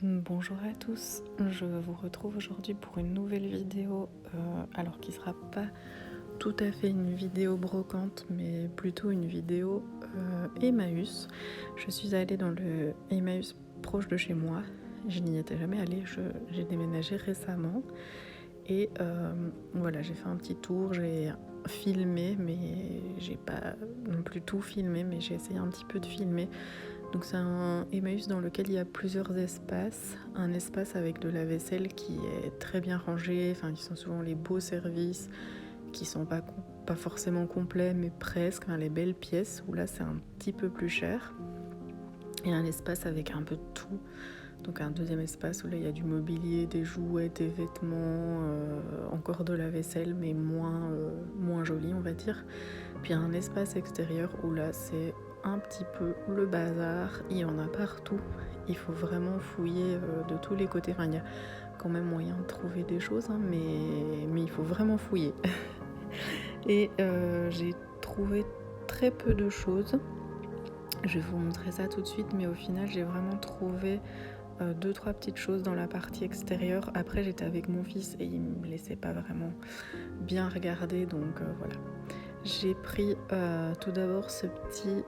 Bonjour à tous, je vous retrouve aujourd'hui pour une nouvelle vidéo, alors qui sera pas tout à fait une vidéo brocante, mais plutôt une vidéo Emmaüs. Je suis allée dans le Emmaüs proche de chez moi, je n'y étais jamais allée, j'ai déménagé récemment et voilà, j'ai fait un petit tour, j'ai filmé, mais j'ai pas non plus tout filmé, mais j'ai essayé un petit peu de filmer. Donc c'est un Emmaüs dans lequel il y a plusieurs espaces. Un espace avec de la vaisselle qui est très bien rangé, enfin qui sont souvent les beaux services, qui sont pas forcément complets mais presque, les belles pièces où là c'est un petit peu plus cher. Et un espace avec un peu de tout. Donc un deuxième espace où là il y a du mobilier, des jouets, des vêtements, encore de la vaisselle mais moins joli on va dire. Puis un espace extérieur où là c'est un petit peu le bazar, il y en a partout, il faut vraiment fouiller de tous les côtés, enfin il y a quand même moyen de trouver des choses, mais il faut vraiment fouiller. Et j'ai trouvé très peu de choses, je vais vous montrer ça tout de suite, mais au final j'ai vraiment trouvé 2-3 petites choses dans la partie extérieure. Après j'étais avec mon fils et il me laissait pas vraiment bien regarder, donc voilà. J'ai pris tout d'abord ce petit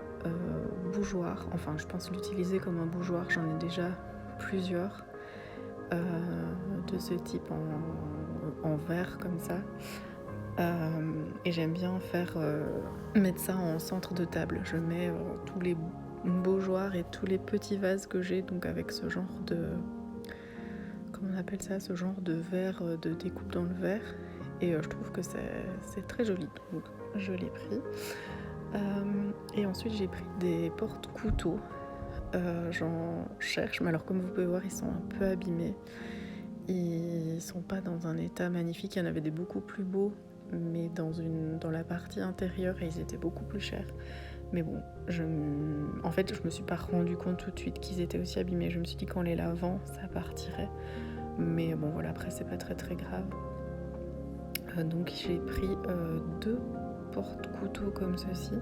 bougeoir, enfin je pense l'utiliser comme un bougeoir, j'en ai déjà plusieurs de ce type en verre comme ça. Et j'aime bien mettre ça en centre de table. Je mets tous les bougeoirs et tous les petits vases que j'ai, donc avec ce genre de, comment on appelle ça, ce genre de verre, de découpe dans le verre. Et je trouve que c'est très joli, donc je l'ai pris. Et ensuite j'ai pris des porte-couteaux. J'en cherche, mais alors comme vous pouvez voir ils sont un peu abîmés. Ils sont pas dans un état magnifique, il y en avait des beaucoup plus beaux, mais dans la partie intérieure et ils étaient beaucoup plus chers. Mais bon, en fait je me suis pas rendu compte tout de suite qu'ils étaient aussi abîmés. Je me suis dit qu'en les lavant ça partirait. Mais bon voilà, après c'est pas très très grave. Donc j'ai pris 2 porte-couteaux comme ceci.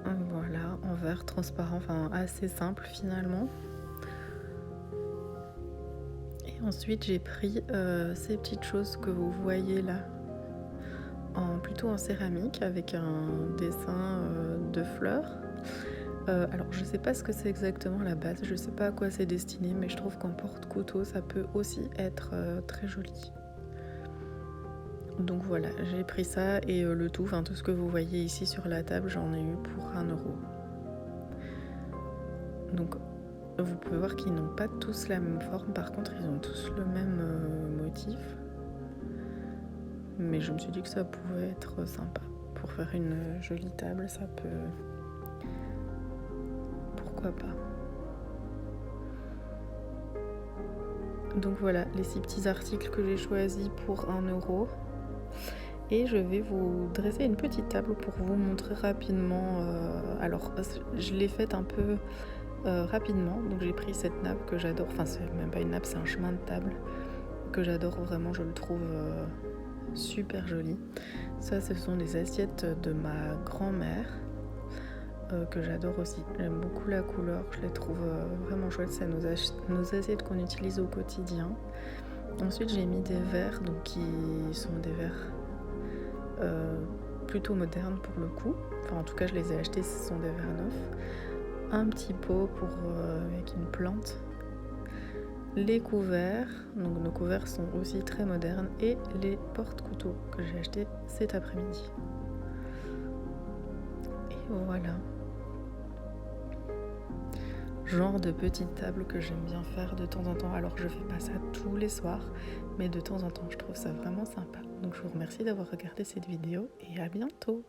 Voilà, en verre transparent, enfin assez simple finalement. Et ensuite j'ai pris ces petites choses que vous voyez là, plutôt en céramique avec un dessin de fleurs. Alors je sais pas ce que c'est exactement à la base, je sais pas à quoi c'est destiné, mais je trouve qu'en porte-couteau ça peut aussi être très joli. Donc voilà, j'ai pris ça et le tout ce que vous voyez ici sur la table, j'en ai eu pour 1 €. Donc vous pouvez voir qu'ils n'ont pas tous la même forme, par contre ils ont tous le même motif. Mais je me suis dit que ça pouvait être sympa. Pour faire une jolie table, ça peut... Pourquoi pas. Donc voilà, les 6 petits articles que j'ai choisis pour 1 €. Et je vais vous dresser une petite table pour vous montrer rapidement. Alors, je l'ai faite un peu rapidement. Donc j'ai pris cette nappe que j'adore. Enfin, c'est même pas une nappe, c'est un chemin de table que j'adore vraiment. Je le trouve super joli. Ça, ce sont des assiettes de ma grand-mère que j'adore aussi. J'aime beaucoup la couleur. Je les trouve vraiment chouettes. C'est nos assiettes qu'on utilise au quotidien. Ensuite, j'ai mis des verres, donc qui sont des verres plutôt modernes pour le coup. Enfin, en tout cas, je les ai achetés, ce sont des verres neufs. Un petit pot avec une plante. Les couverts, donc nos couverts sont aussi très modernes, et les porte-couteaux que j'ai achetés cet après-midi. Et voilà. Genre de petite table que j'aime bien faire de temps en temps. Alors je fais pas ça tous les soirs, mais de temps en temps je trouve ça vraiment sympa. Donc je vous remercie d'avoir regardé cette vidéo et à bientôt.